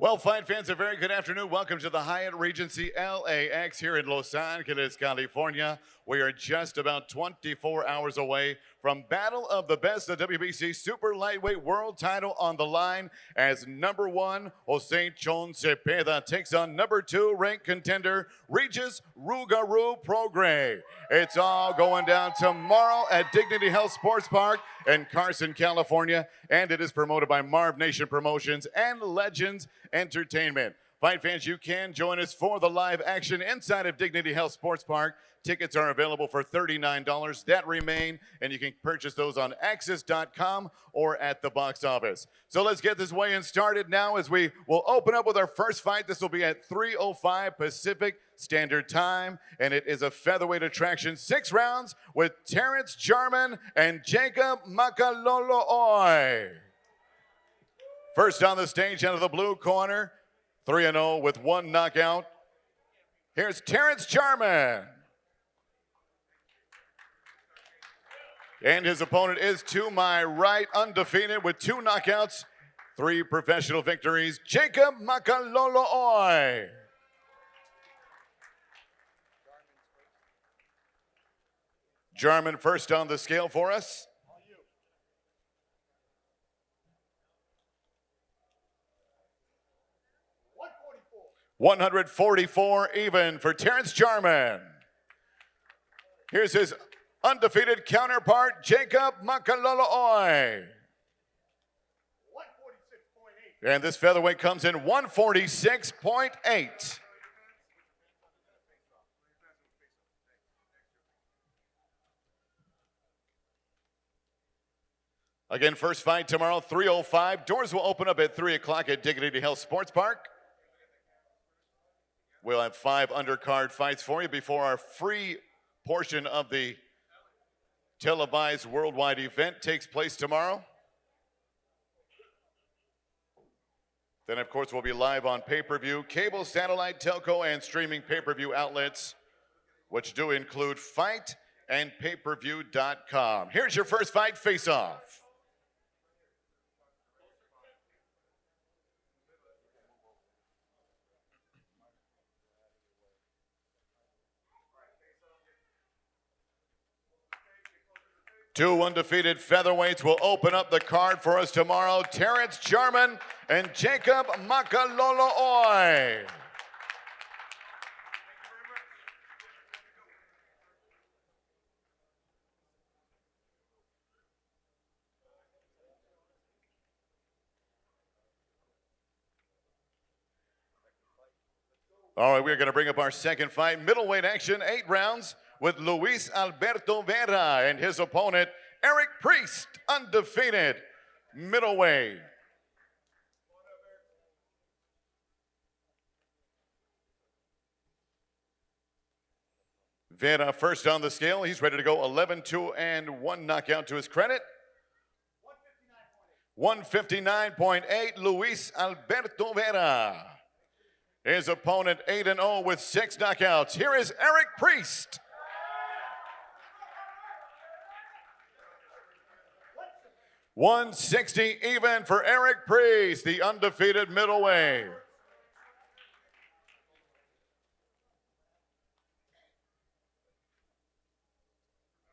Well, fight fans, a very good afternoon. Welcome to the Hyatt Regency LAX here in Los Angeles, California. We are just about 24 hours away from Battle of the Best, the WBC Super Lightweight World Title on the line as number 1, CHON ZEPEDA takes on number 2 ranked contender, REGIS ROUGAROU PROGRAIS. It's all going down tomorrow at Dignity Health Sports Park in Carson, California, and it is promoted by Marvnation Promotions and Legends Entertainment. Fight fans, you can join us for the live action inside of Dignity Health Sports Park. Tickets are available for $39 that remain, and you can purchase those on access.com or at the box office. So let's get this weigh-in started now as we will open up with our first fight. This will be at 3:05 Pacific Standard Time, and it is a featherweight attraction, 6 rounds with Terrence Jarman and Jacob Makaloloy. First on the stage out of the blue corner, 3-0 with 1 knockout. Here's Terrence Jarman. And his opponent is to my right, undefeated with 2 knockouts, 3 professional victories, Jacob Makaloloy. Jarman first on the scale for us. 144 even for Terrence Jarman. Here's his undefeated counterpart, Jacob Makaloloy. 146.8. And this featherweight comes in 146.8. Again, first fight tomorrow, 3:05. Doors will open up at 3 o'clock at Dignity Health Sports Park. We'll have 5 undercard fights for you before our free portion of the televised worldwide event takes place tomorrow. Then, of course, we'll be live on pay-per-view, cable, satellite, telco, and streaming pay-per-view outlets, which do include Fight and pay-per-view.com. Here's your first fight face-off. Two undefeated featherweights will open up the card for us tomorrow. Terrence Jarman and Jacob Makaloloy. All right, we're going to bring up our second fight. Middleweight action, 8 rounds. With Luis Alberto Vera and his opponent, Eric Priest, undefeated middleweight. Vera first on the scale. He's ready to go 11-2 and 1 knockout to his credit. 159.8, Luis Alberto Vera. His opponent 8-0 with 6 knockouts. Here is Eric Priest. 160 even for Eric Priest, the undefeated middleweight.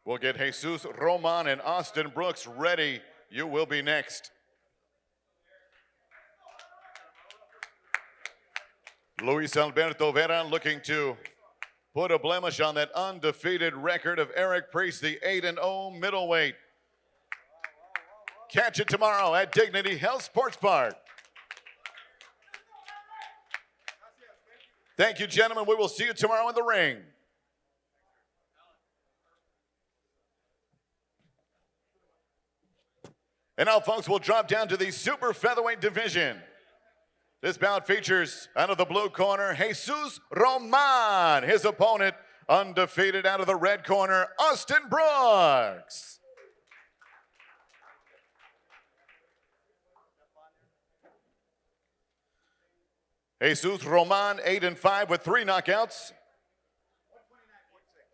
We'll get Jesus Roman and Austin Brooks ready. You will be next. Luis Alberto Vera looking to put a blemish on that undefeated record of Eric Priest, the 8-0 middleweight. Catch it tomorrow at Dignity Health Sports Park. Thank you, gentlemen. We will see you tomorrow in the ring. And now, folks, we'll drop down to the super featherweight division. This bout features, out of the blue corner, Jesus Roman. His opponent, undefeated, out of the red corner, Austin Brooks. Jesus Roman, 8-5 with 3 knockouts.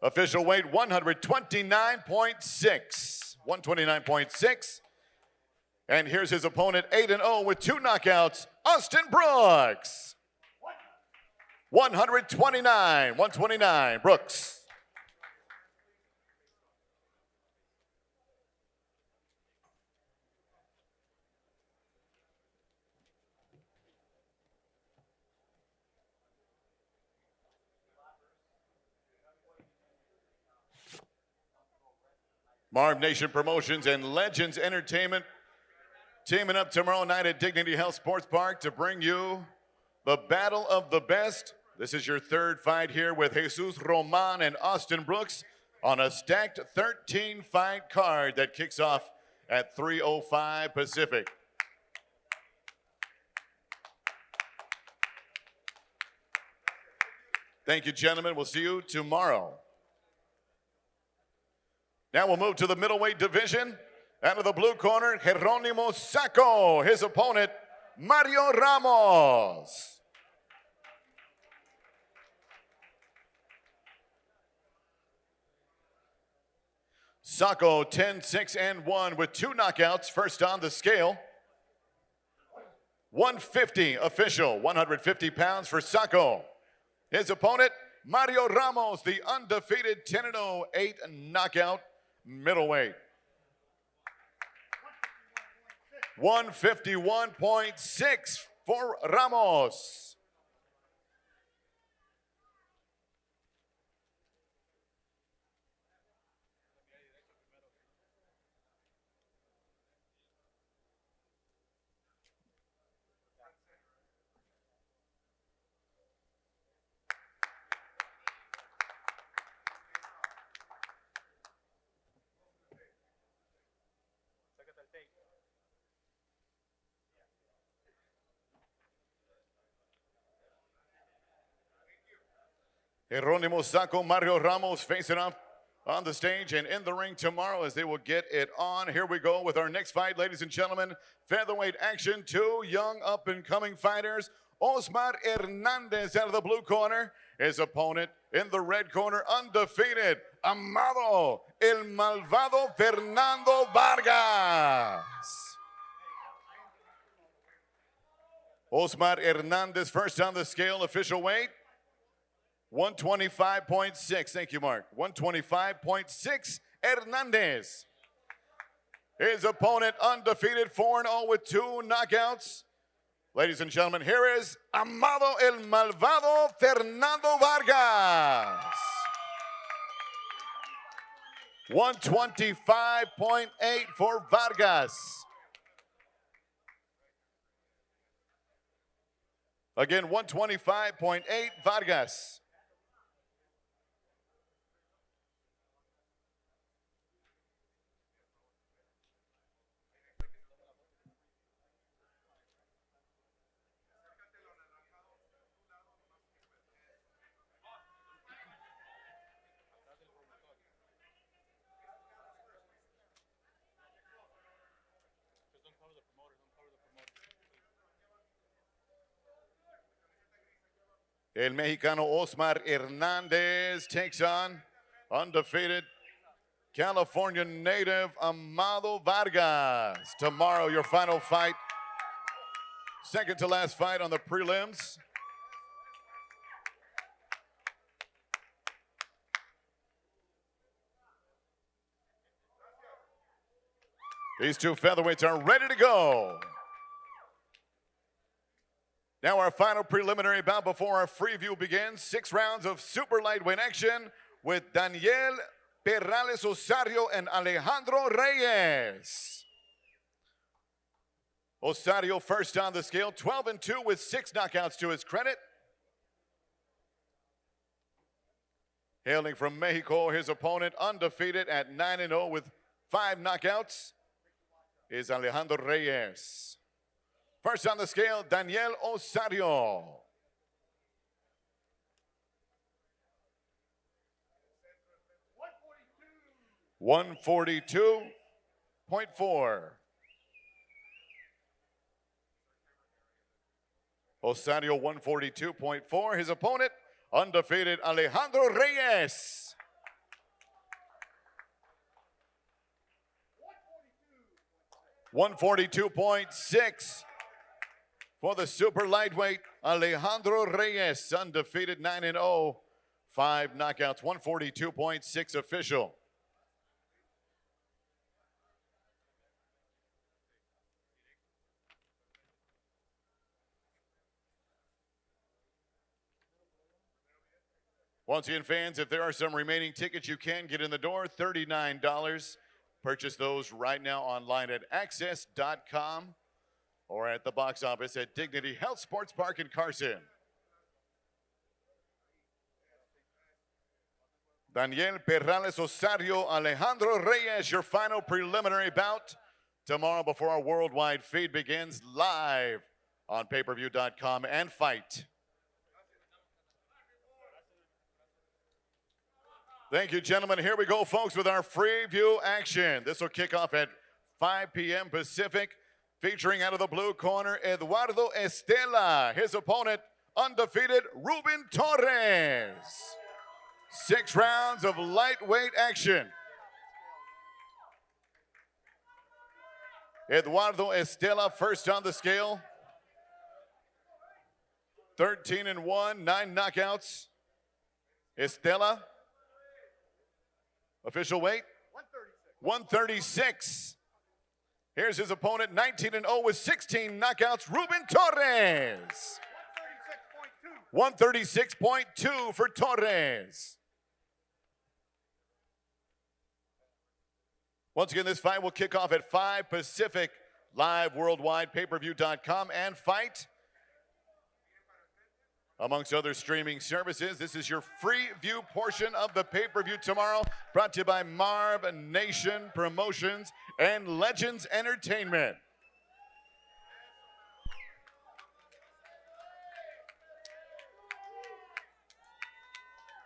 Official weight 129.6. 129.6. And here's his opponent, 8-0 with 2 knockouts, Austin Brooks. 129, Brooks. Marvnation Promotions and Legends Entertainment teaming up tomorrow night at Dignity Health Sports Park to bring you the Battle of the Best. This is your third fight here with Jesus Roman and Austin Brooks on a stacked 13-fight card that kicks off at 3:05 Pacific. Thank you, gentlemen. We'll see you tomorrow. Now we'll move to the middleweight division. Out of the blue corner, Jeronimo Sacco. His opponent, Mario Ramos. Sacco 10-6-1 with 2 knockouts. First on the scale. 150 official, 150 pounds for Sacco. His opponent, Mario Ramos, the undefeated 10-0, 8 knockout middleweight. 151.6 for Ramos. Jeronimo Sacco, Mario Ramos facing off on the stage and in the ring tomorrow as they will get it on. Here we go with our next fight, ladies and gentlemen. Featherweight action, 2 young up-and-coming fighters. Osmar Hernandez out of the blue corner. His opponent in the red corner, undefeated, Amado, el malvado Fernando Vargas. Osmar Hernandez first on the scale, official weight. 125.6, thank you, Mark. 125.6, Hernandez. His opponent undefeated, 4-0 with 2 knockouts. Ladies and gentlemen, here is Amado el Malvado Fernando Vargas. 125.8 for Vargas. Again, 125.8 Vargas. El Mexicano Osmar Hernandez takes on undefeated California native Amado Vargas. Tomorrow, your final fight. Second to last fight on the prelims. These 2 featherweights are ready to go. Now our final preliminary bout before our free view begins. 6 rounds of super lightweight action with Daniel Perales Osario and Alejandro Reyes. Osario first on the scale, 12-2 with 6 knockouts to his credit. Hailing from Mexico, his opponent undefeated at 9-0 with 5 knockouts is Alejandro Reyes. First on the scale, Daniel Osario. 142.4. Osario 142.4. His opponent, undefeated Alejandro Reyes. 142.6 For the super lightweight, Alejandro Reyes, undefeated 9-0, 5 knockouts, 142.6 official. Once again, fans, if there are some remaining tickets, you can get in the door, $39. Purchase those right now online at access.com or at the box office at Dignity Health Sports Park in Carson. Daniel Perales Osario, Alejandro Reyes, your final preliminary bout tomorrow before our worldwide feed begins live on payperview.com and Fight. Thank you, gentlemen. Here we go, folks, with our free view action. This will kick off at 5 p.m. Pacific, featuring out of the blue corner, Eduardo Estela. His opponent, undefeated, Ruben Torres. 6 rounds of lightweight action. Eduardo Estela first on the scale. 13-1, 9 knockouts. Estela. Official weight? 136. Here's his opponent, 19-0 with 16 knockouts, Ruben Torres. 136.2 for Torres. Once again, this fight will kick off at 5 Pacific, live worldwide, payperview.com and Fight. Amongst other streaming services, this is your free view portion of the pay-per-view tomorrow, brought to you by Marvnation Promotions and Legends Entertainment.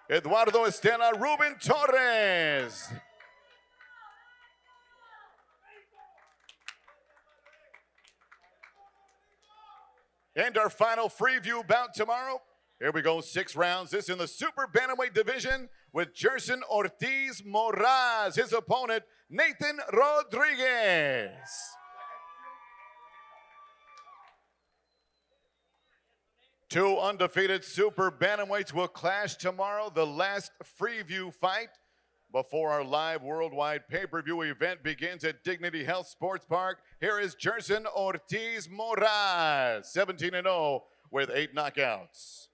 Eduardo Estela, Ruben Torres. And our final free view bout tomorrow. Here we go, 6 rounds. This in the super bantamweight division with Jerson Ortiz Moraz. His opponent, Nathan Rodriguez. Two undefeated super bantamweights will clash tomorrow, the last free view fight before our live worldwide pay-per-view event begins at Dignity Health Sports Park. Here is Jerson Ortiz Moraz, 17-0 with 8 knockouts.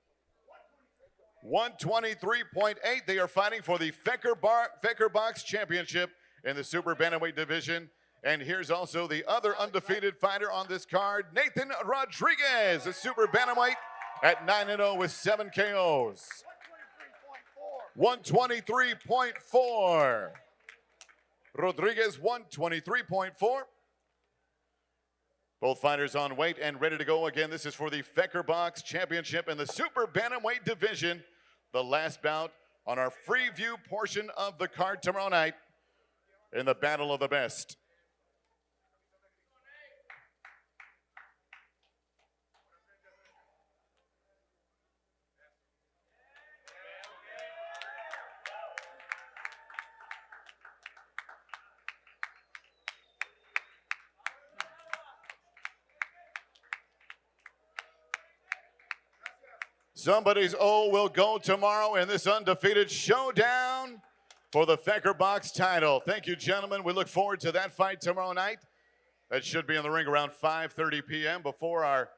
123.8, they are fighting for the Fecker Box Championship in the super bantamweight division. And here's also the other undefeated fighter on this card, Nathan Rodriguez, a super bantamweight at 9-0 with 7 KOs. 123.4. Rodriguez, 123.4. Both fighters on weight and ready to go. Again, this is for the Fecker Box Championship in the super bantamweight division. The last bout on our free view portion of the card tomorrow night in the Battle of the Best. Somebody's O will go tomorrow in this undefeated showdown for the Fecker Box title. Thank you, gentlemen. We look forward to that fight tomorrow night. That should be in the ring around 5:30 p.m. before our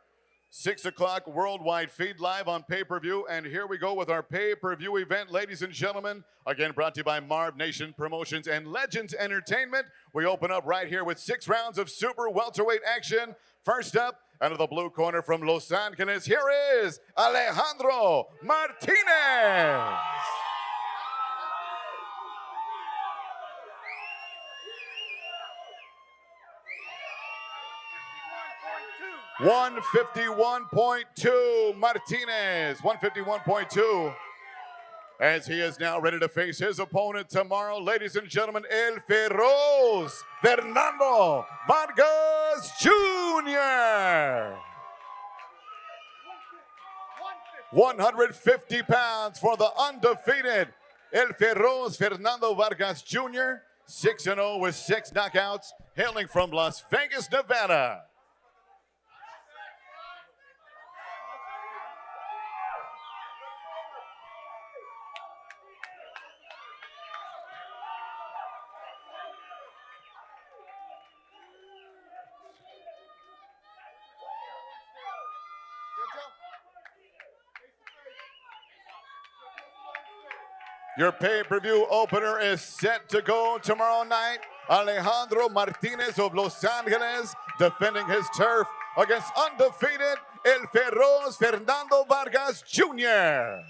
6 o'clock worldwide feed live on pay-per-view. And here we go with our pay-per-view event, ladies and gentlemen. Again, brought to you by Marvnation Promotions and Legends Entertainment. We open up right here with 6 rounds of super welterweight action. First up, out of the blue corner from Los Angeles, here is Alejandro Martinez. $151.2 Martinez, 151.2. As he is now ready to face his opponent tomorrow, ladies and gentlemen, El Feroz Fernando Vargas Jr. 150 pounds for the undefeated El Feroz Fernando Vargas Jr. 6-0 with 6 knockouts, hailing from Las Vegas, Nevada. Your pay-per-view opener is set to go tomorrow night. Alejandro Martinez of Los Angeles defending his turf against undefeated El Feroz Fernando Vargas Jr.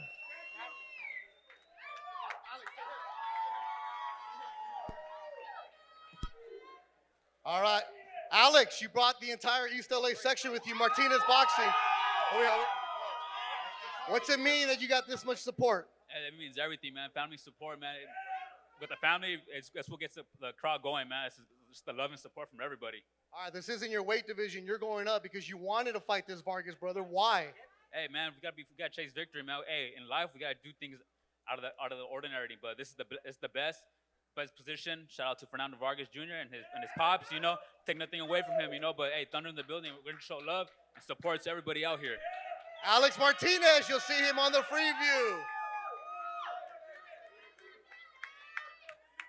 All right. Alex, you brought the entire East LA section with you. Martinez Boxing. What's it mean that you got this much support? It means everything, man. Family support, man. With the family, that's what gets the crowd going, man. It's just the love and support from everybody. All right, this isn't your weight division. You're going up because you wanted to fight this Vargas brother. Why? Hey, man, we gotta chase victory, man. Hey, in life, we gotta do things out of the ordinary. But this is the best position. Shout out to Fernando Vargas Jr. and his pops. You know, take nothing away from him. You know, but hey, Thunder in the building. We're gonna show love and support to everybody out here. Alex Martinez, you'll see him on the preview.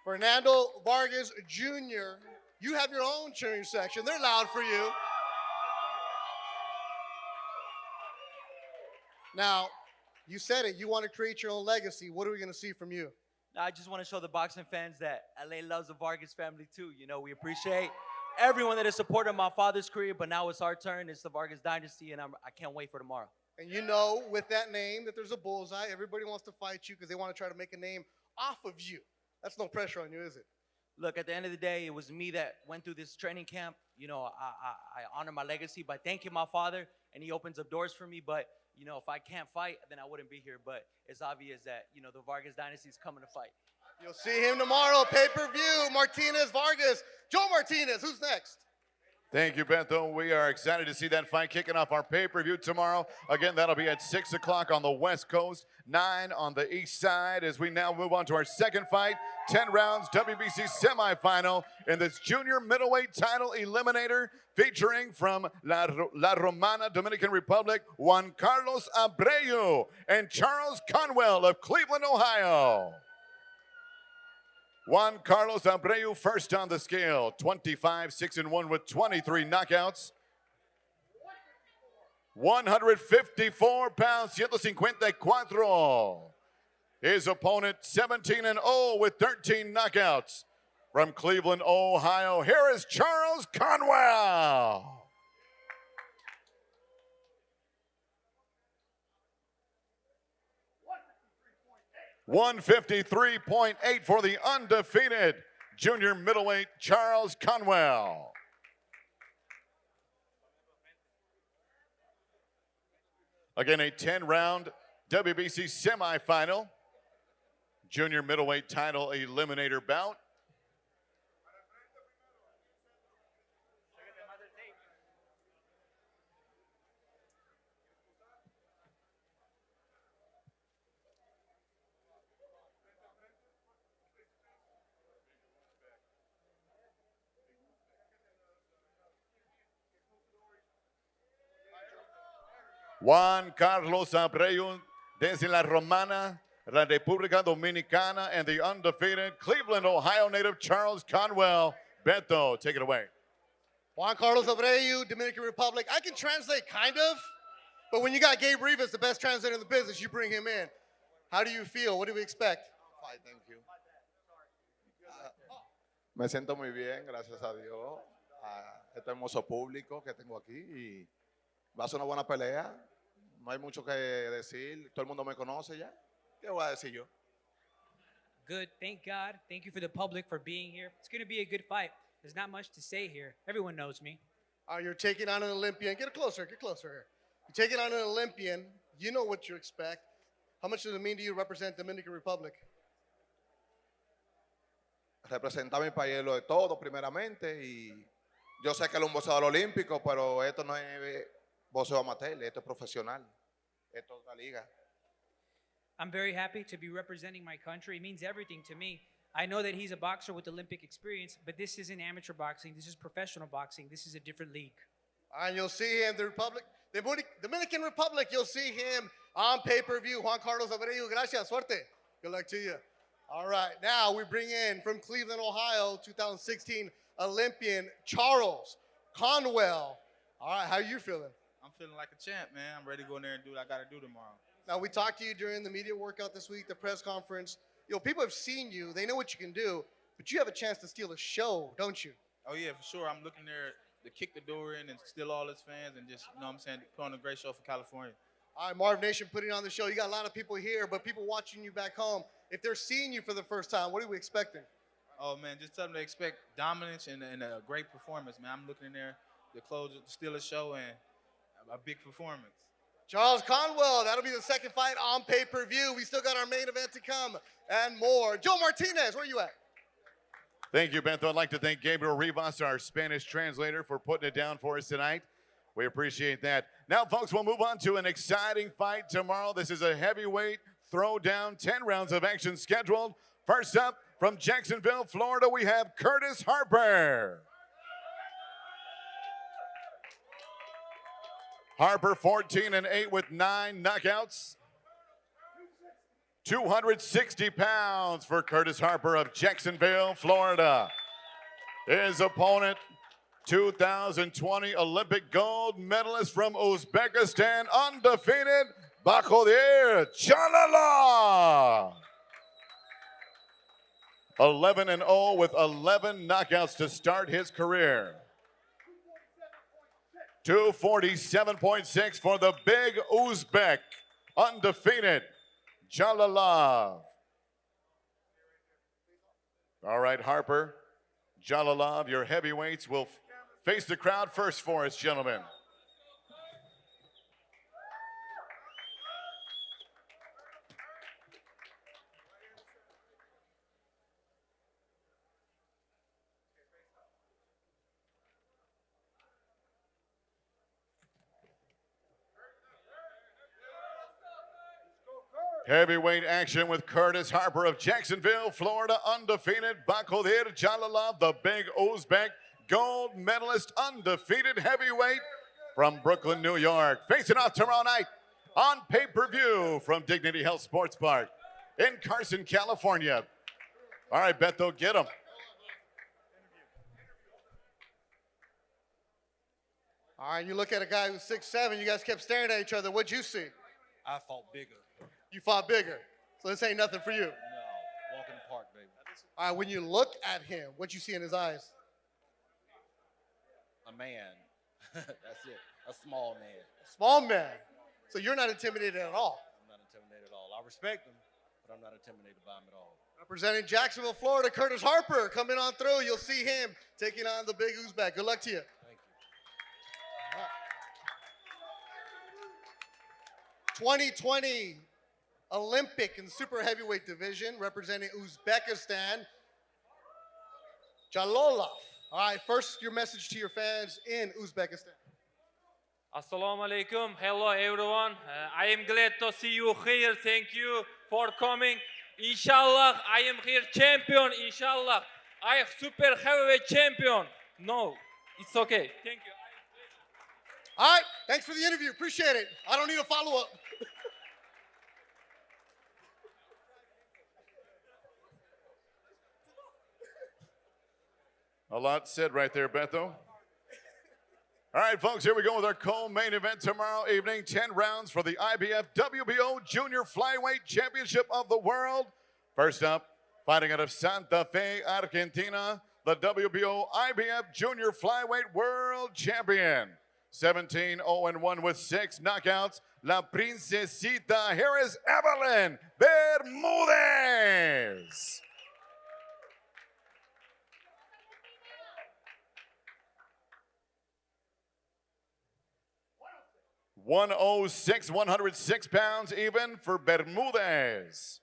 Fernando Vargas Jr., you have your own cheering section. They're loud for you. Now, you said it. You want to create your own legacy. What are we going to see from you? I just want to show the boxing fans that LA loves the Vargas family too. You know, we appreciate everyone that has supported my father's career, but now it's our turn. It's the Vargas dynasty, and I can't wait for tomorrow. And you know, with that name, that there's a bullseye. Everybody wants to fight you because they want to try to make a name off of you. That's no pressure on you, is it? Look, at the end of the day, it was me that went through this training camp. You know, I honor my legacy by thanking my father, and he opens up doors for me. But, you know, if I can't fight, then I wouldn't be here. But it's obvious that, you know, the Vargas dynasty is coming to fight. You'll see him tomorrow, pay-per-view, Martinez Vargas. Joe Martinez, who's next? Thank you, Bento. We are excited to see that fight kicking off our pay-per-view tomorrow. Again, that'll be at 6 o'clock on the West Coast, 9 on the East Side, as we now move on to our second fight, 10 rounds WBC semifinal in this junior middleweight title eliminator, featuring from La Romana, Dominican Republic, Juan Carlos Abreu and Charles Conwell of Cleveland, Ohio. Juan Carlos Abreu first on the scale, 25-6-1 with 23 knockouts. 154 pounds, 154. His opponent, 17-0 with 13 knockouts. From Cleveland, Ohio, here is Charles Conwell. 153.8 for the undefeated junior middleweight Charles Conwell. Again, a 10-round WBC semifinal, junior middleweight title eliminator bout. Juan Carlos Abreu desde La Romana, la República Dominicana, and the undefeated Cleveland, Ohio native Charles Conwell. Beto, take it away. Juan Carlos Abreu, Dominican Republic. I can translate kind of, but when you got Gabe Rivas, the best translator in the business, you bring him in. How do you feel? What do we expect? Fine, thank you. Me siento muy bien, gracias a Dios. A este hermoso público que tengo aquí y va a ser una buena pelea. No hay mucho que decir. Todo el mundo me conoce ya. ¿Qué voy a decir yo? Good. Thank God. Thank you for the public for being here. It's going to be a good fight. There's not much to say here. Everyone knows me. You're taking on an Olympian. Get closer here. You're taking on an Olympian. You know what you expect. How much does it mean to you to represent Dominican Republic? Representar mi país es lo de todo, primeramente. Y yo sé que él es un boxeador olímpico, pero esto no es boxeo amateur, esto es profesional. Esto es otra liga. I'm very happy to be representing my country. It means everything to me. I know that he's a boxer with Olympic experience, but this isn't amateur boxing. This is professional boxing. This is a different league. And you'll see him, the Dominican Republic, you'll see him on pay-per-view. Juan Carlos Abreu, gracias, suerte. Good luck to you. All right, now we bring in from Cleveland, Ohio, 2016 Olympian Charles Conwell. All right, how are you feeling? I'm feeling like a champ, man. I'm ready to go in there and do what I got to do tomorrow. Now, we talked to you during the media workout this week, the press conference. You know, people have seen you. They know what you can do, but you have a chance to steal a show, don't you? Oh, yeah, for sure. I'm looking there to kick the door in and steal all his fans and just, you know what I'm saying, put on a great show for California. All right, Marvnation putting on the show. You got a lot of people here, but people watching you back home, if they're seeing you for the first time, what are we expecting? Oh, man, just tell them to expect dominance and a great performance, man. I'm looking in there to close, to steal a show and a big performance. Charles Conwell, that'll be the second fight on pay-per-view. We still got our main event to come and more. Joe Martinez, where you at? Thank you, Bento. I'd like to thank Gabriel Rivas, our Spanish translator, for putting it down for us tonight. We appreciate that. Now, folks, we'll move on to an exciting fight tomorrow. This is a heavyweight throwdown, 10 rounds of action scheduled. First up, from Jacksonville, Florida, we have Curtis Harper. Harper 14-8 with 9 knockouts. 260 pounds for Curtis Harper of Jacksonville, Florida. His opponent, 2020 Olympic gold medalist from Uzbekistan, undefeated, Bakodir Chalala. 11-0 with 11 knockouts to start his career. 247.6 for the big Uzbek, undefeated, Jalalov. All right, Harper, Jalalov, your heavyweights will face the crowd first for us, gentlemen. Heavyweight action with Curtis Harper of Jacksonville, Florida, undefeated. Bakodir Jalalov, the big Uzbek, gold medalist, undefeated heavyweight from Brooklyn, New York. Facing off tomorrow night on pay-per-view from Dignity Health Sports Park in Carson, California. All right, Beto, get him. All right, you look at a guy who's 6'7", you guys kept staring at each other. What'd you see? I fought bigger. You fought bigger. So this ain't nothing for you. No, walk in the park, baby. All right, when you look at him, what you see in his eyes? A man. That's it. A small man. Small man. So you're not intimidated at all. I'm not intimidated at all. I respect him, but I'm not intimidated by him at all. Representing Jacksonville, Florida, Curtis Harper coming on through. You'll see him taking on the big Uzbek. Good luck to you. Thank you. 2020 Olympic and super heavyweight division representing Uzbekistan, Jalolov. All right, first your message to your fans in Uzbekistan. Assalamu alaikum. Hello, everyone. I am glad to see you here. Thank you for coming. Inshallah, I am here champion. Inshallah, I am super heavyweight champion. No, it's okay. Thank you. All right, thanks for the interview. Appreciate it. I don't need a follow-up. A lot said right there, Beto. All right, folks, here we go with our co-main event tomorrow evening. 10 rounds for the IBF WBO Junior Flyweight Championship of the World. First up, fighting out of Santa Fe, Argentina, the WBO IBF Junior Flyweight World Champion. 17-0-1 with 6 knockouts. La Princesita, here is Evelyn Bermudez. 106, 106 pounds even for Bermudez.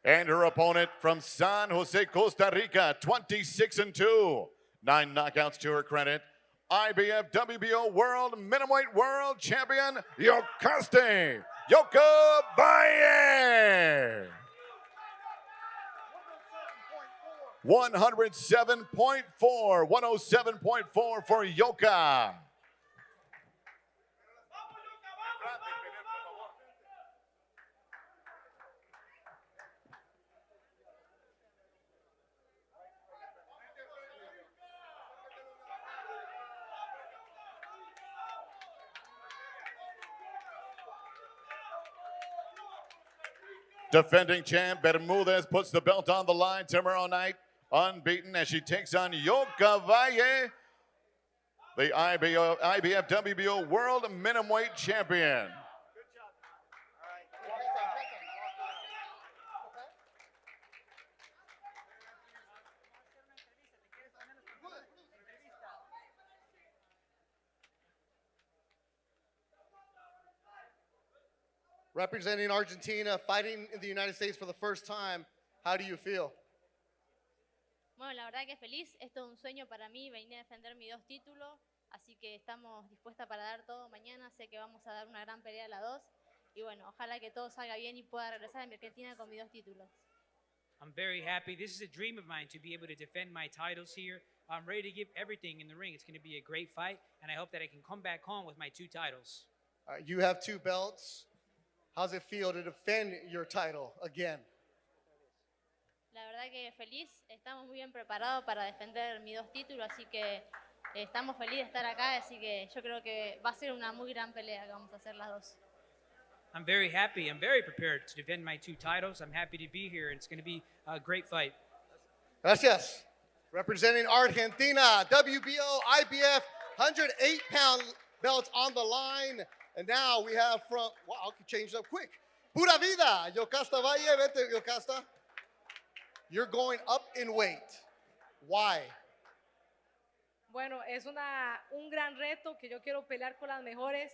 And her opponent from San Jose, Costa Rica, 26-2. 9 knockouts to her credit. IBF WBO World Middleweight World Champion, Yokaste Yokabaye. 107.4, 107.4 for Yoka. Defending champ Bermudez puts the belt on the line tomorrow night, unbeaten as she takes on Yoka Valle, the IBF WBO World Minimum-Weight Champion. Representing Argentina, fighting in the United States for the first time, how do you feel? Bueno, la verdad que feliz, esto es un sueño para mí, venir a defender mis dos títulos, así que estamos dispuestas para dar todo mañana, sé que vamos a dar una gran pelea a las dos, y bueno, ojalá que todo salga bien y pueda regresar a mi Argentina con mis dos títulos. I'm very happy. This is a dream of mine to be able to defend my titles here. I'm ready to give everything in the ring. It's going to be a great fight, and I hope that I can come back home with my 2 titles. You have 2 belts. How's it feel to defend your title again? La verdad que feliz, estamos muy bien preparados para defender mis dos títulos, así que estamos felices de estar acá, así que yo creo que va a ser una muy gran pelea que vamos a hacer las dos. I'm very happy. I'm very prepared to defend my 2 titles. I'm happy to be here, and it's going to be a great fight. Gracias. Representing Argentina, WBO, IBF, 108-pound belts on the line. And now we have from, wow, I could change it up quick. Pura vida, Yocasta Valle, vete, Yocasta. You're going up in weight. Why? Bueno, es un gran reto que yo quiero pelear con las mejores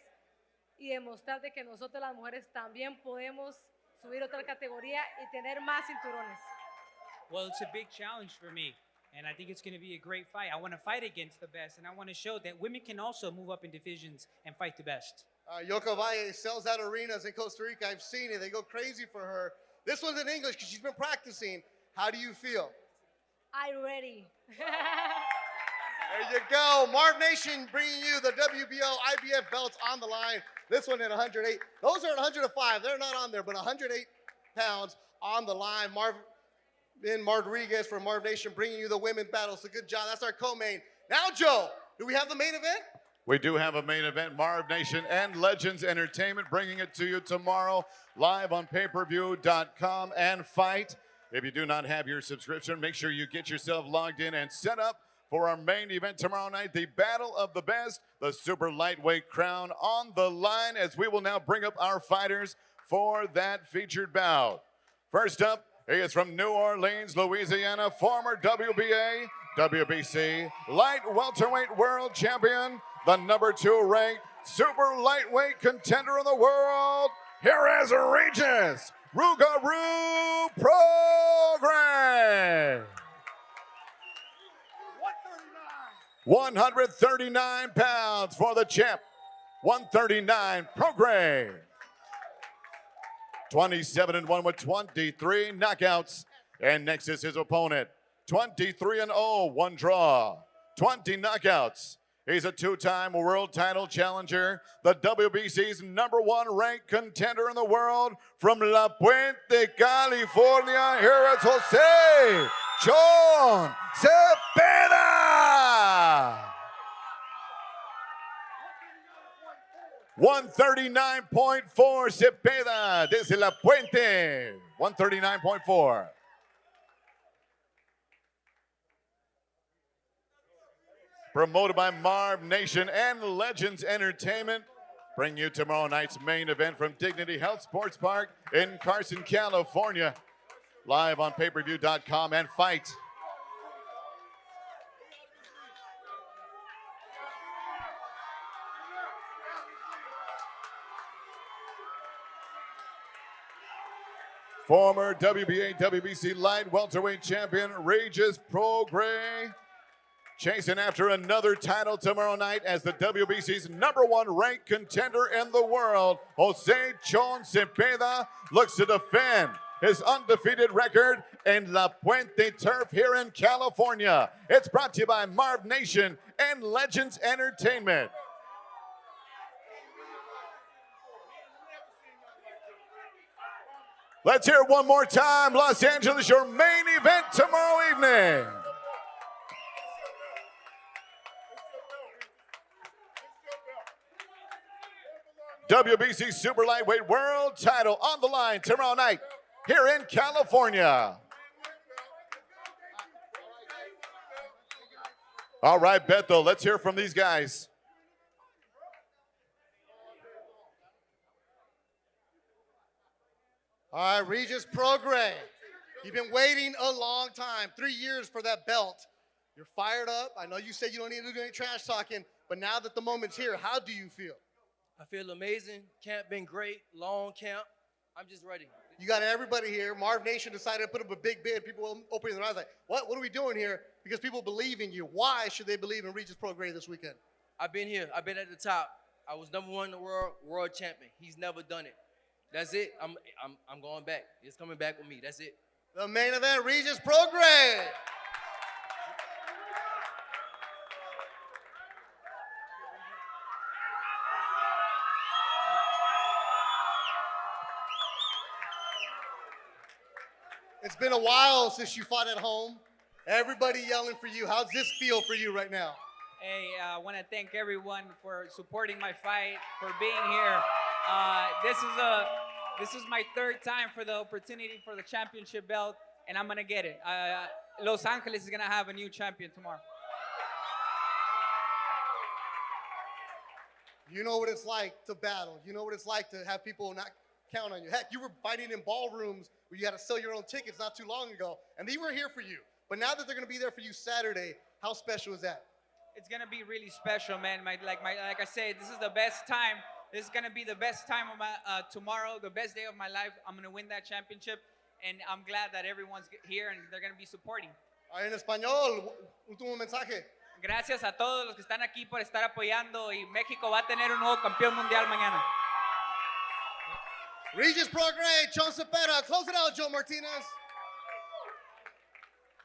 y demostrar de que nosotros las mujeres también podemos subir otra categoría y tener más cinturones. Well, it's a big challenge for me, and I think it's going to be a great fight. I want to fight against the best, and I want to show that women can also move up in divisions and fight the best. Yoka Valle sells out arenas in Costa Rica. I've seen it. They go crazy for her. This one's in English because she's been practicing. How do you feel? I'm ready. There you go. Marvnation bringing you the WBO, IBF belts on the line. This one at 108. Those are at 105. They're not on there, but 108 pounds on the line. Rodriguez from Marvnation bringing you the women's battle. So good job. That's our co-main. Now, Joe, do we have the main event? We do have a main event, Marvnation and Legends Entertainment, bringing it to you tomorrow, live on payperview.com and Fight. If you do not have your subscription, make sure you get yourself logged in and set up for our main event tomorrow night, the Battle of the Best, the super lightweight crown on the line, as we will now bring up our fighters for that featured bout. First up, he is from New Orleans, Louisiana, former WBA, WBC, light welterweight world champion, the number 2 ranked super lightweight contender in the world. Here is REGIS, ROUGAROU PROGRAIS. 139 pounds for the champ. 139 PROGRAIS. 27-1 with 23 knockouts. And next is his opponent. 23-0, 1 draw. 20 knockouts. He's a 2-time world title challenger, the WBC's number 1 ranked contender in the world. From La Puente, California, here is Jose CHON ZEPEDA. 139.4 Zepeda desde La Puente. 139.4. Promoted by Marvnation and Legends Entertainment. Bring you tomorrow night's main event from Dignity Health Sports Park in Carson, California. Live on payperview.com and Fight. Former WBA, WBC light welterweight champion REGIS PROGRAIS, chasing after another title tomorrow night as the WBC's number 1 ranked contender in the world. Jose CHON ZEPEDA looks to defend his undefeated record in La Puente turf here in California. It's brought to you by Marvnation and Legends Entertainment. Let's hear it one more time. Los Angeles, your main event tomorrow evening. WBC Super Lightweight World title on the line tomorrow night. here in California. All right, Beto, let's hear from these guys. All right, Regis PROGRAIS. You've been waiting a long time, 3 years for that belt. You're fired up. I know you said you don't need to do any trash talking, but now that the moment's here, how do you feel? I feel amazing. Camp been great. Long camp. I'm just ready. You got everybody here. Marvnation decided to put up a big bid. People opening their eyes like, what are we doing here? Because people believe in you. Why should they believe in Regis PROGRAIS this weekend? I've been here. I've been at the top. I was #1 in the world champion. He's never done it. That's it. I'm going back. It's coming back with me. That's it. The main event, Regis PROGRAIS. It's been a while since you fought at home. Everybody yelling for you. How's this feel for you right now? Hey, I want to thank everyone for supporting my fight, for being here. This is my third time for the opportunity for the championship belt, and I'm gonna get it. Los Angeles is gonna have a new champion tomorrow. You know what it's like to battle. You know what it's like to have people not count on you. Heck, you were fighting in ballrooms where you had to sell your own tickets not too long ago, and they were here for you. But now that they're gonna be there for you Saturday, how special is that? It's gonna be really special, man. Like I said, this is the best time. This is gonna be the best time of my tomorrow, the best day of my life. I'm gonna win that championship, and I'm glad that everyone's here and they're gonna be supporting. En español, último mensaje. Gracias a todos los que están aquí por estar apoyando, y México va a tener un nuevo campeón mundial mañana. Regis PROGRAIS, CHON ZEPEDA. Close it out, Joe Martinez.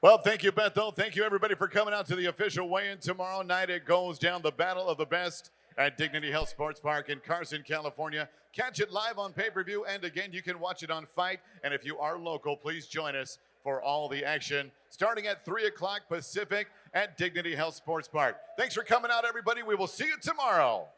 Well, thank you, Beto. Thank you, everybody, for coming out to the official weigh-in tomorrow night. It goes down, the Battle of the Best at Dignity Health Sports Park in Carson, California. Catch it live on pay-per-view, and again, you can watch it on Fight. And if you are local, please join us for all the action starting at 3 o'clock Pacific at Dignity Health Sports Park. Thanks for coming out, everybody. We will see you tomorrow.